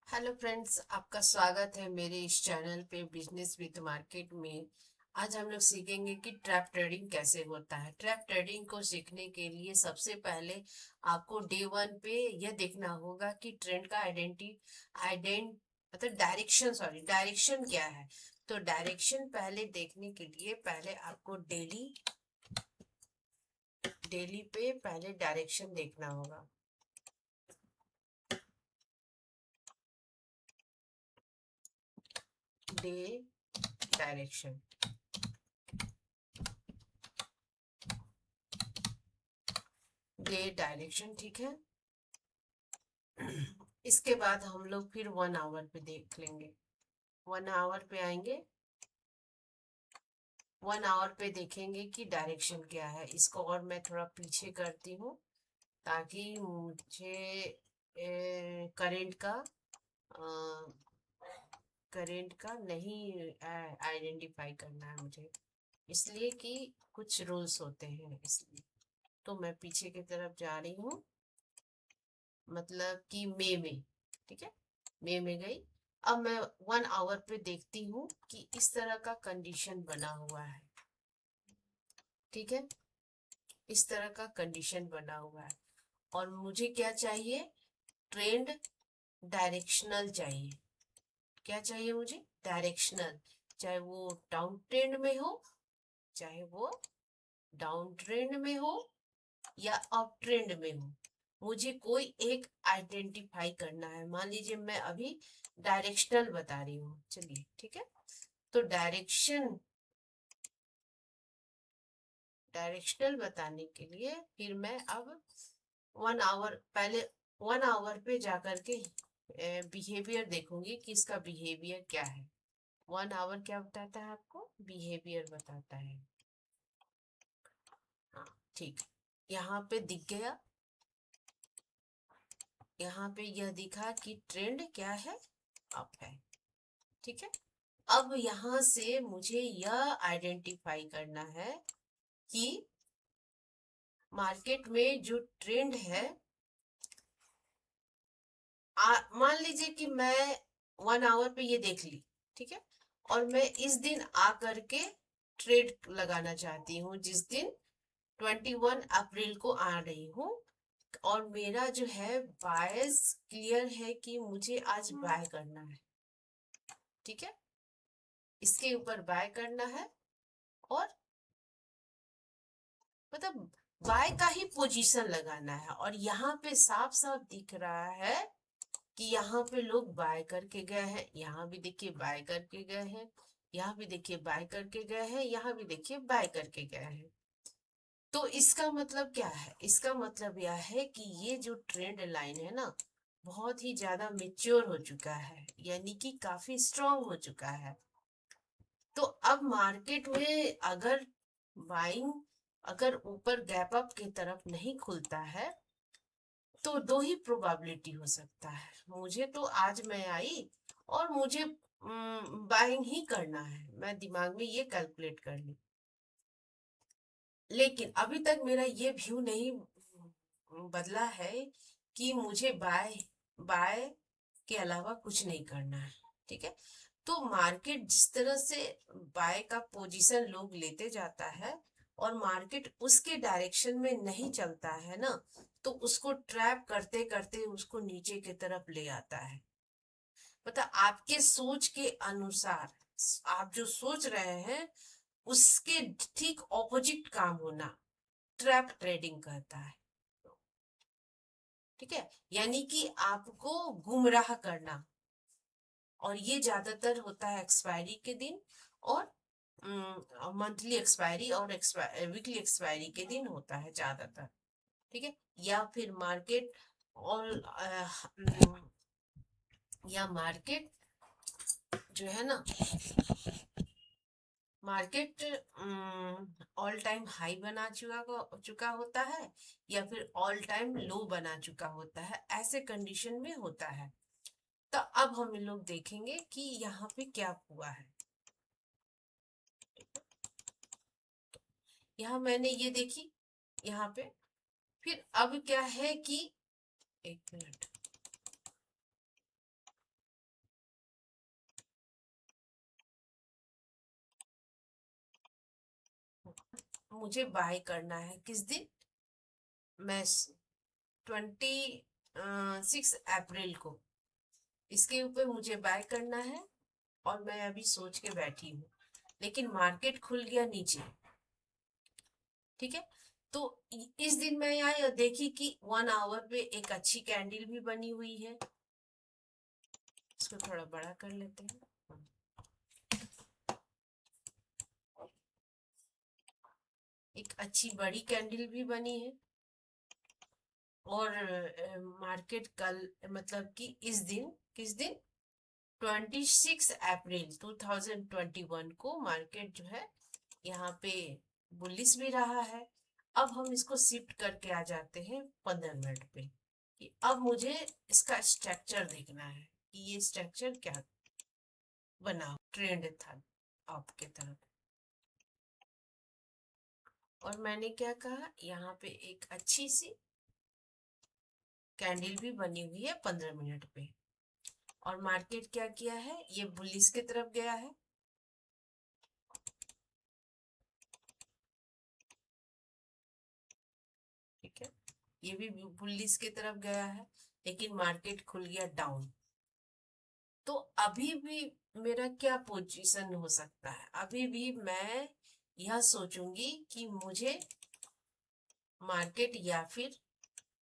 Hello friends, आपका स्वागत है मेरे इस चैनल पे बिजनेस विद मार्केट में। आज हम लोग सीखेंगे कि ट्रैप ट्रेडिंग कैसे होता है। ट्रैप ट्रेडिंग को सीखने के लिए सबसे पहले आपको डे वन पे यह देखना होगा कि ट्रेंड का आइडेंट मतलब डायरेक्शन क्या है। तो डायरेक्शन पहले देखने के लिए पहले आपको डेली डेली पे पहले डायरेक्शन देखना होगा। डे डायरेक्शन, डे डायरेक्शन, ठीक है। इसके बाद हम लोग फिर 1 आवर पे देख लेंगे। 1 आवर पे आएंगे। 1 आवर पे देखेंगे कि डायरेक्शन क्या है। इसको और मैं थोड़ा पीछे करती हूँ ताकि मुझे करंट का नहीं आइडेंटिफाई करना है मुझे, इसलिए कि कुछ रूल्स होते हैं इसलिए। तो मैं पीछे की तरफ जा रही हूँ, मतलब कि मई में। ठीक है, मई में गई। अब मैं 1 आवर पे देखती हूँ कि इस तरह का कंडीशन बना हुआ है। ठीक है, इस तरह का कंडीशन बना हुआ है और मुझे क्या चाहिए? ट्रेंड डायरेक्शनल चाहिए। क्या चाहिए मुझे? डायरेक्शनल। चाहे वो डाउन ट्रेंड में हो, चाहे वो डाउन ट्रेंड में हो या अप ट्रेंड में हो, मुझे कोई एक आइडेंटिफाई करना है। मान लीजिए मैं अभी डायरेक्शनल बता रही हूँ, चलिए ठीक है। तो डायरेक्शनल बताने के लिए फिर मैं अब 1 आवर पहले 1 आवर पे जाकर के बिहेवियर देखूंगी कि इसका बिहेवियर क्या है। 1 आवर क्या बताता है आपको? बिहेवियर बताता है। हाँ, ठीक। यहाँ पे दिख गया, यहाँ पे यह दिखा कि ट्रेंड क्या है? अप है। ठीक है, अब यहाँ से मुझे यह आइडेंटिफाई करना है कि मार्केट में जो ट्रेंड है, मान लीजिए कि मैं 1 आवर पे ये देख ली, ठीक है। और मैं इस दिन आ करके ट्रेड लगाना चाहती हूँ, जिस दिन 21 अप्रैल को आ रही हूँ। और मेरा जो है बायस क्लियर है कि मुझे आज बाय करना है। ठीक है, इसके ऊपर बाय करना है। और मतलब बाय का ही पोजीशन लगाना है। और यहाँ पे साफ साफ दिख रहा है कि यहाँ पे लोग बाय करके गए हैं। यहाँ भी देखिए बाय करके गए हैं, यहाँ भी देखिए बाय करके गए हैं, यहाँ भी देखिए बाय करके गए हैं। तो इसका मतलब क्या है? इसका मतलब यह है कि ये जो ट्रेंड लाइन है ना, बहुत ही ज्यादा मेच्योर हो चुका है, यानी कि काफी स्ट्रांग हो चुका है। तो अब मार्केट में अगर बाइंग अगर ऊपर गैप अप की तरफ नहीं खुलता है तो दो ही प्रोबेबिलिटी हो सकता है। मुझे तो आज मैं आई और मुझे बाइंग ही करना है, मैं दिमाग में ये कैलकुलेट कर ली। लेकिन अभी तक मेरा ये व्यू नहीं बदला है कि मुझे बाय बाय के अलावा कुछ नहीं करना है। ठीक है, तो मार्केट जिस तरह से बाय का पोजीशन लोग लेते जाता है और मार्केट उसके डायरेक्शन में नहीं चलता है ना, तो उसको ट्रैप करते करते उसको नीचे की तरफ ले आता है। मतलब आपके सोच के अनुसार, आप जो सोच रहे हैं उसके ठीक ऑपोजिट काम होना ट्रैप ट्रेडिंग कहता है। ठीक है, यानी कि आपको गुमराह करना। और ये ज्यादातर होता है एक्सपायरी के दिन और मंथली एक्सपायरी और वीकली एक्सपायरी के दिन होता है ज्यादातर। ठीक है, या फिर मार्केट और या मार्केट जो है ना, मार्केट ऑल टाइम हाई बना चुका होता है या फिर ऑल टाइम लो बना चुका होता है, ऐसे कंडीशन में होता है। तो अब हम लोग देखेंगे कि यहाँ पे क्या हुआ है। यहाँ मैंने ये देखी, यहाँ पे फिर अब क्या है कि एक मिनट, मुझे बाय करना है किस दिन, मैं 26 अप्रैल को इसके ऊपर मुझे बाय करना है। और मैं अभी सोच के बैठी हूँ, लेकिन मार्केट खुल गया नीचे। ठीक है, तो इस दिन मैं आई और देखी कि 1 आवर पे एक अच्छी कैंडल भी बनी हुई है। इसको थोड़ा बड़ा कर लेते हैं। एक अच्छी बड़ी कैंडल भी बनी है। और मार्केट कल मतलब कि इस दिन, किस दिन, 26 अप्रैल 2021 को मार्केट जो है यहाँ पे बुलिश भी रहा है। अब हम इसको शिफ्ट करके आ जाते हैं 15 मिनट पे, कि अब मुझे इसका स्ट्रक्चर देखना है कि ये स्ट्रक्चर क्या बना, ट्रेंड था आपके तरफ। और मैंने क्या कहा, यहाँ पे एक अच्छी सी कैंडल भी बनी हुई है 15 मिनट पे। और मार्केट क्या किया है, ये बुलिश की तरफ गया है। ठीक है, ये भी बुलिश की तरफ गया है, लेकिन मार्केट खुल गया डाउन। तो अभी भी मेरा क्या पोजीशन हो सकता है, अभी भी मैं यह सोचूंगी कि मुझे मार्केट या फिर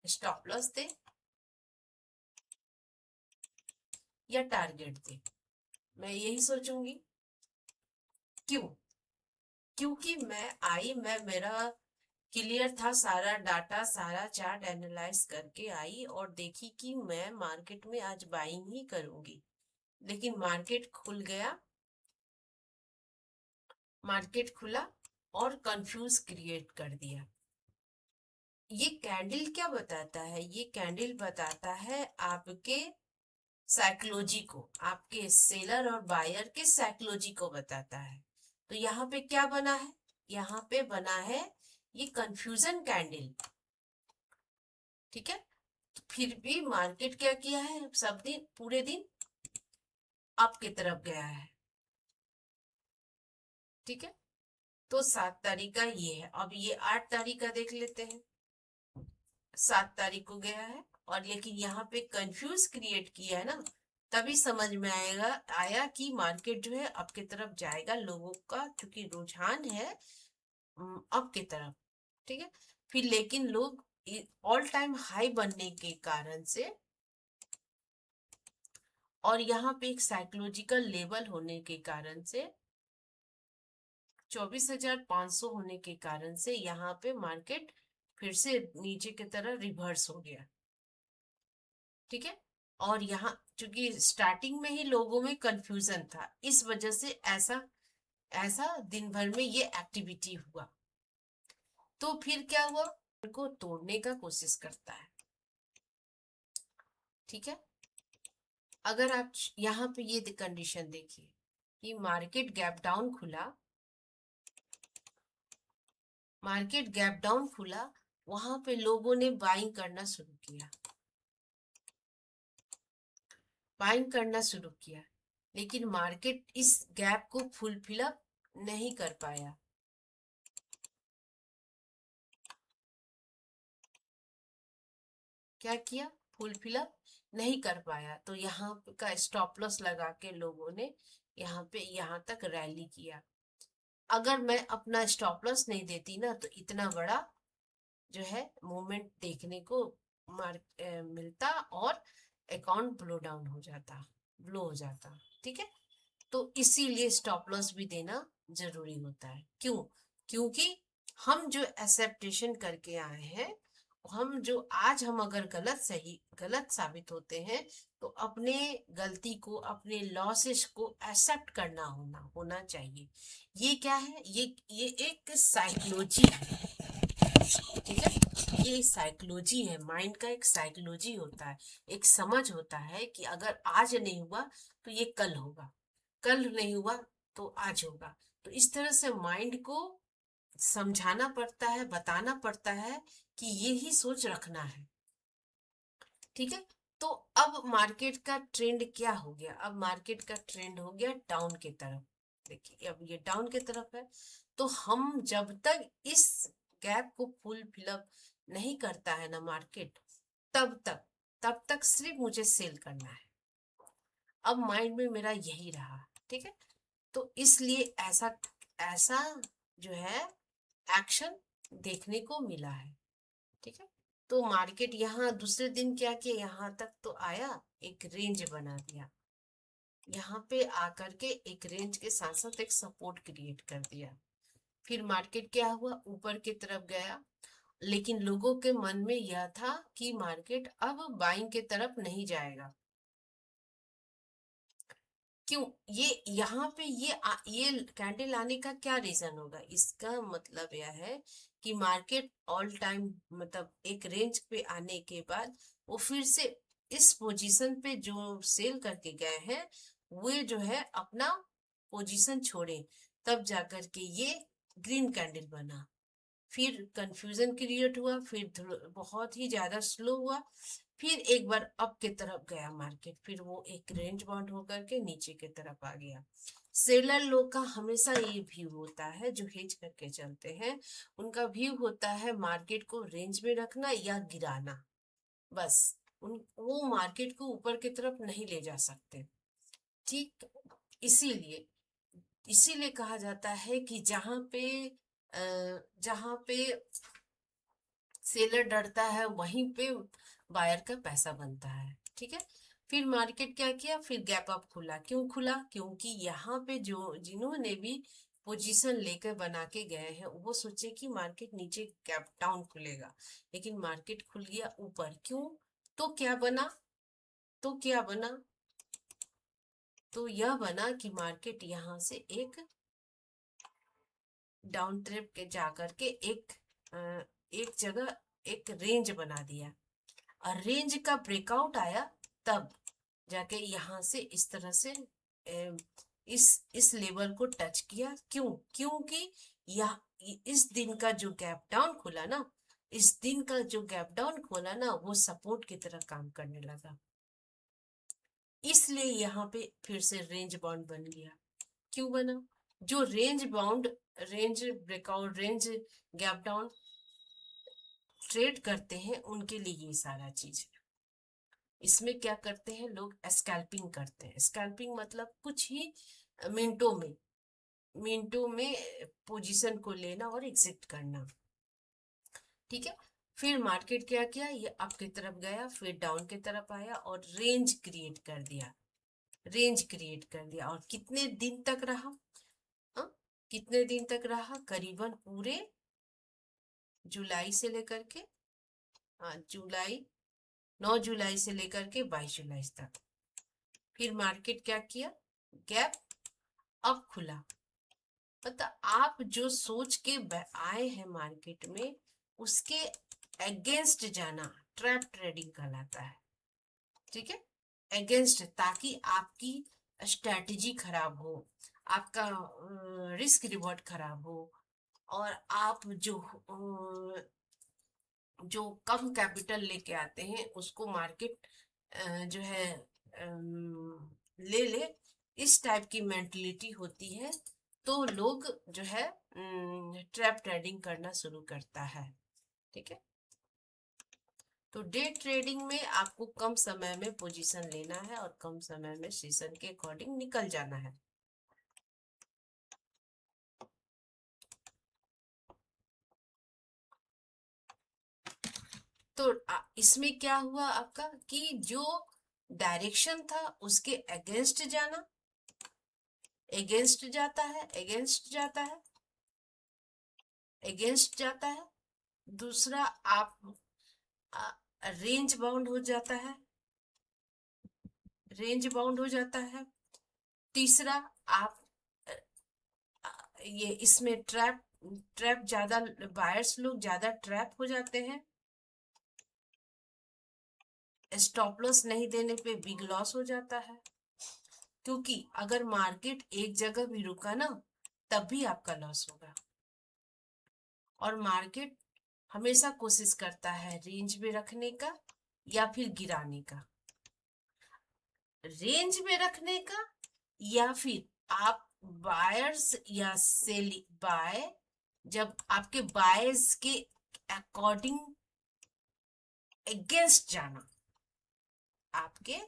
स्टॉप लॉस दे या टारगेट दे, मैं यही सोचूंगी। क्यों? क्योंकि मैं मेरा क्लियर था, सारा डाटा सारा चार्ट एनालाइज करके आई और देखी कि मैं मार्केट में आज बाइंग ही करूंगी। लेकिन मार्केट खुल गया, मार्केट खुला और कंफ्यूज क्रिएट कर दिया। ये कैंडल क्या बताता है, ये कैंडल बताता है आपके साइकोलॉजी को, आपके सेलर और बायर के साइकोलॉजी को बताता है। तो यहाँ पे क्या बना है, यहाँ पे बना है ये कंफ्यूजन कैंडल। ठीक है, तो फिर भी मार्केट क्या किया है, सब दिन पूरे दिन अप की तरफ गया है। ठीक है, तो 7 तारीख का ये है। अब ये 8 तारीख का देख लेते हैं। 7 तारीख को गया है, और लेकिन यहाँ पे कंफ्यूज क्रिएट किया है ना, तभी समझ में आया कि मार्केट जो है अप की तरफ जाएगा, लोगों का क्योंकि रुझान है अप की तरफ। ठीक है, फिर लेकिन लोग ऑल टाइम हाई बनने के कारण से और यहाँ पे एक साइकोलॉजिकल लेवल होने के कारण से 24,500 होने के कारण से यहाँ पे मार्केट फिर से नीचे की तरह रिवर्स हो गया। ठीक है, और यहाँ चूंकि स्टार्टिंग में ही लोगों में कंफ्यूजन था, इस वजह से ऐसा ऐसा दिन भर में ये एक्टिविटी हुआ। तो फिर क्या हुआ, को तोड़ने का कोशिश करता है। ठीक है, अगर आप यहाँ पे ये कंडीशन देखिए कि मार्केट गैप डाउन खुला, मार्केट गैप डाउन खुला, वहां पे लोगों ने बाइंग करना शुरू किया, बाइंग करना शुरू किया, लेकिन मार्केट इस गैप को फुलफिल अप नहीं कर पाया। क्या किया, फुलफिल अप नहीं कर पाया। तो यहाँ का स्टॉप लॉस लगा के लोगों ने यहाँ पे यहाँ तक रैली किया। अगर मैं अपना स्टॉप लॉस नहीं देती ना, तो इतना बड़ा जो है मूवमेंट देखने को मिलता और अकाउंट ब्लो डाउन हो जाता, ब्लो हो जाता। ठीक है, तो इसीलिए स्टॉप लॉस भी देना जरूरी होता है। क्यों? क्योंकि हम जो एक्सेप्टेशन करके आए हैं, हम जो आज हम अगर गलत साबित होते हैं, तो अपने गलती को, अपने लॉसेस को एक्सेप्ट करना होना चाहिए। ये क्या है, ये एक साइकोलॉजी है। ठीक है, ये साइकोलॉजी है, माइंड का एक साइकोलॉजी होता है, एक समझ होता है कि अगर आज नहीं हुआ तो ये कल होगा, कल नहीं हुआ तो आज होगा। तो इस तरह से माइंड को समझाना पड़ता है, बताना पड़ता है कि ये ही सोच रखना है। ठीक है, तो अब मार्केट का ट्रेंड क्या हो गया, अब मार्केट का ट्रेंड हो गया डाउन की तरफ। देखिए अब ये डाउन की तरफ है, तो हम जब तक इस गैप को फुल फिलअप नहीं करता है ना मार्केट, तब तक सिर्फ मुझे सेल करना है। अब माइंड में मेरा यही रहा, ठीक है। तो इसलिए ऐसा ऐसा जो है एक्शन देखने को मिला है, ठीक है। तो मार्केट यहाँ दूसरे दिन क्या किया, यहाँ तक तो आया, एक रेंज बना दिया, यहाँ पे आकर के एक रेंज के साथ साथ एक सपोर्ट क्रिएट कर दिया। फिर मार्केट क्या हुआ, ऊपर की तरफ गया, लेकिन लोगों के मन में यह था कि मार्केट अब बाइंग की तरफ नहीं जाएगा। क्यों, ये यहाँ पे ये कैंडल आने का क्या रीजन होगा, इसका मतलब यह है कि मार्केट ऑल टाइम मतलब एक रेंज पे आने के बाद वो फिर से इस पोजीशन पे जो सेल करके गए हैं वे जो है अपना पोजीशन छोड़े, तब जाकर के ये ग्रीन कैंडल बना। फिर कंफ्यूजन क्रिएट हुआ, फिर बहुत ही ज्यादा स्लो हुआ, फिर एक बार अप की तरफ गया मार्केट, फिर वो एक रेंज बाउंड होकर के नीचे की तरफ आ गया। सेलर लोग का हमेशा ये व्यू होता है, जो हेज करके चलते हैं उनका व्यू होता है मार्केट को रेंज में रखना या गिराना, बस वो मार्केट को ऊपर की तरफ नहीं ले जा सकते, ठीक। इसीलिए इसीलिए कहा जाता है कि जहां पे सेलर डरता है वहीं पे बायर का पैसा बनता है, ठीक है। फिर मार्केट क्या किया, फिर गैप अप खुला, क्यों खुला, क्योंकि यहाँ पे जो जिन्होंने भी पोजीशन लेकर बना के गए हैं वो सोचे कि मार्केट नीचे गैप डाउन खुलेगा, लेकिन मार्केट खुल गया ऊपर, क्यों, तो क्या बना, तो क्या बना, तो यह बना कि मार्केट यहाँ से एक डाउन ट्रिप के जाकर के एक जगह एक रेंज बना दिया, और रेंज का ब्रेकआउट आया तब जाके यहाँ से इस तरह से इस लेवल को टच किया, क्यों, क्योंकि यह इस दिन का जो गैप डाउन खुला ना, इस दिन का जो गैप डाउन खोला ना वो सपोर्ट की तरह काम करने लगा, इसलिए यहाँ पे फिर से रेंज बाउंड बन गया। क्यों बना, जो range bound, range breakout, range gap down trade करते हैं उनके लिए ये सारा चीज है। इसमें क्या करते हैं लोग, स्कैल्पिंग करते हैं। स्कैल्पिंग मतलब कुछ ही मिनटों में पोजीशन को लेना और एग्जिट करना, ठीक है। फिर मार्केट क्या किया, ये अप की तरफ गया, फिर डाउन की तरफ आया और रेंज क्रिएट कर दिया, रेंज क्रिएट कर दिया, और कितने दिन तक रहा, हा? कितने दिन तक रहा, करीबन पूरे जुलाई से लेकर के, हाँ जुलाई, 9 जुलाई से लेकर के 22 जुलाई तक। फिर मार्केट क्या किया, गैप अप खुला, मतलब आप जो सोच के आए हैं मार्केट में उसके अगेंस्ट जाना ट्रैप ट्रेडिंग कहलाता है, ठीक है। अगेंस्ट, ताकि आपकी स्ट्रेटजी खराब हो, आपका रिस्क रिवॉर्ड खराब हो, और आप जो कम कैपिटल लेके आते हैं उसको मार्केट जो है ले ले, इस टाइप की मेंटलिटी होती है, तो लोग जो है ट्रैप ट्रेडिंग करना शुरू करता है, ठीक है। तो डे ट्रेडिंग में आपको कम समय में पोजीशन लेना है और कम समय में सीजन के अकॉर्डिंग निकल जाना है। तो इसमें क्या हुआ आपका कि जो डायरेक्शन था उसके अगेंस्ट जाना, अगेंस्ट जाता है, अगेंस्ट जाता है, अगेंस्ट जाता है। दूसरा आप रेंज बाउंड हो जाता है, रेंज बाउंड हो जाता है। तीसरा आप ये इसमें ट्रैप ट्रैप ज्यादा, बायर्स लोग ज्यादा ट्रैप हो जाते हैं, स्टॉप लॉस नहीं देने पे बिग लॉस हो जाता है, क्योंकि अगर मार्केट एक जगह भी रुका ना तब भी आपका लॉस होगा, और मार्केट हमेशा कोशिश करता है रेंज में रखने का या फिर गिराने का, रेंज में रखने का या फिर आप बायर्स या सेलिंग बाय, जब आपके बायर्स के अकॉर्डिंग अगेंस्ट जाना, आपके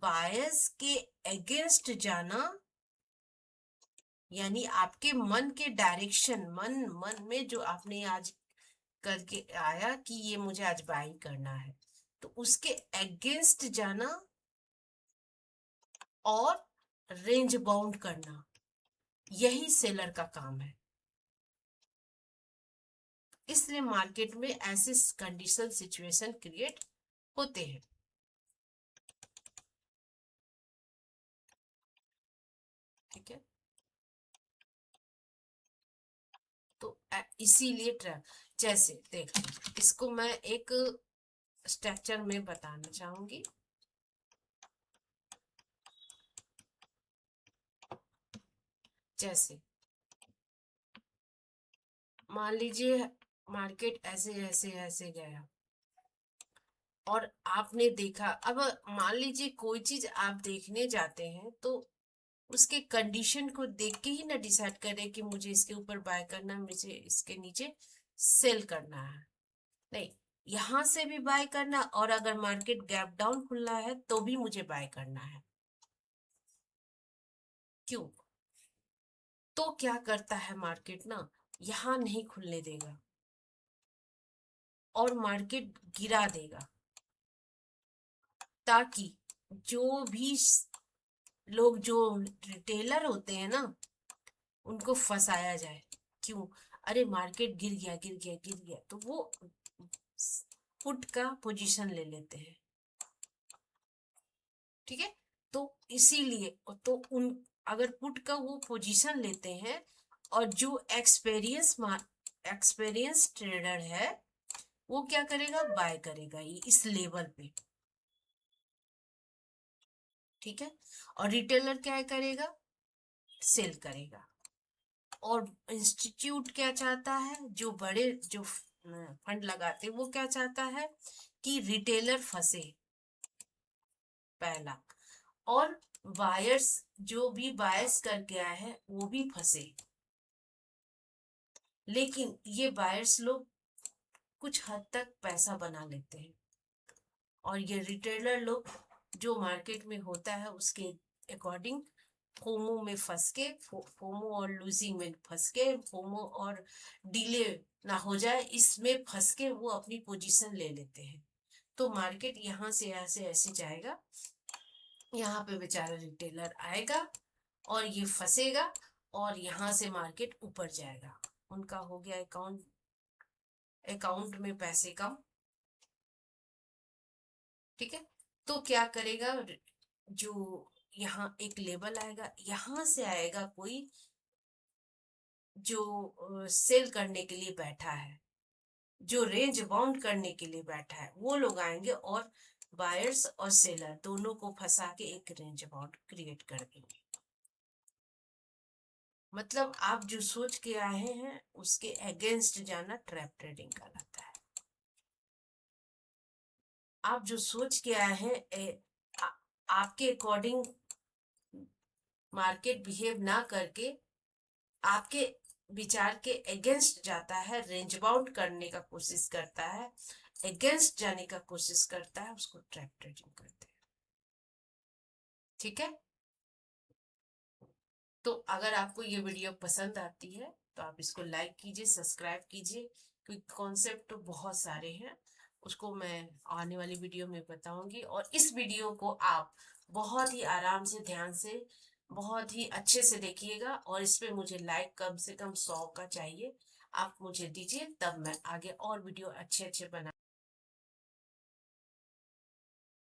बायर्स के अगेंस्ट जाना, यानी आपके मन के डायरेक्शन, मन में जो आपने आज करके आया कि ये मुझे आज बाई करना है, तो उसके अगेंस्ट जाना और रेंज बाउंड करना, यही सेलर का काम है। इसलिए मार्केट में ऐसे कंडीशन सिचुएशन क्रिएट होते हैं। ठीक है, तो इसीलिए ट्रैप, जैसे देख, इसको मैं एक स्ट्रक्चर में बताना चाहूंगी। जैसे मान लीजिए मार्केट ऐसे ऐसे ऐसे गया और आपने देखा, अब मान लीजिए कोई चीज आप देखने जाते हैं तो उसके कंडीशन को देख के ही ना डिसाइड करें कि मुझे इसके ऊपर बाय करना, मुझे इसके नीचे सेल करना है। नहीं, यहां से भी बाय करना, और अगर मार्केट गैप डाउन खुलना है तो भी मुझे बाय करना है। क्यों? तो क्या करता है मार्केट ना, यहां नहीं खुलने देगा और मार्केट गिरा देगा, ताकि जो भी लोग जो रिटेलर होते हैं ना, उनको फंसाया जाए। क्यों? अरे मार्केट गिर गया गिर गया गिर गया, तो वो पुट का पोजीशन ले लेते हैं। ठीक है, तो इसीलिए तो उन, अगर पुट का वो पोजीशन लेते हैं और जो एक्सपीरियंस ट्रेडर है वो क्या करेगा, बाय करेगा ये इस लेवल पे। ठीक है, और रिटेलर क्या करेगा, सेल करेगा। और इंस्टीट्यूट क्या चाहता है, जो बड़े जो फंड लगाते वो क्या चाहता है कि रिटेलर फंसे, पहला, और बायर्स जो भी बायर्स करके आए हैं वो भी फंसे। लेकिन ये बायर्स लोग कुछ हद तक पैसा बना लेते हैं, और ये रिटेलर लोग जो मार्केट में होता है उसके अकॉर्डिंग फोमो में फंस के, फोमो और लूजिंग में फंस के, फोमो और डिले ना हो जाए इसमें फंस के वो अपनी पोजीशन ले लेते हैं। तो मार्केट यहाँ से ऐसे जाएगा, यहाँ पे बेचारा रिटेलर आएगा और ये फंसेगा, और यहाँ से मार्केट ऊपर जाएगा, उनका हो गया अकाउंट में पैसे कम। ठीक है, तो क्या करेगा, जो यहाँ एक लेवल आएगा, यहाँ से आएगा कोई जो सेल करने के लिए बैठा है, जो रेंज बाउंड करने के लिए बैठा है, वो लोग आएंगे और बायर्स और सेलर दोनों को फंसा के एक रेंज बाउंड क्रिएट कर देंगे। मतलब आप जो सोच के आए हैं उसके अगेंस्ट जाना ट्रैप ट्रेडिंग कहलाता है। आप जो सोच के आए हैं आपके अकॉर्डिंग मार्केट बिहेव ना करके आपके विचार के अगेंस्ट जाता है, रेंज बाउंड करने का कोशिश करता है, अगेंस्ट जाने का कोशिश करता है, उसको ट्रैप ट्रेडिंग करते हैं। ठीक है, तो अगर आपको ये वीडियो पसंद आती है तो आप इसको लाइक कीजिए, सब्सक्राइब कीजिए, क्योंकि कॉन्सेप्ट तो बहुत सारे हैं, उसको मैं आने वाली वीडियो में बताऊंगी। और इस वीडियो को आप बहुत ही आराम से, ध्यान से, बहुत ही अच्छे से देखिएगा, और इस पे मुझे लाइक कम से कम 100 का चाहिए, आप मुझे दीजिए, तब मैं आगे और वीडियो अच्छे अच्छे बना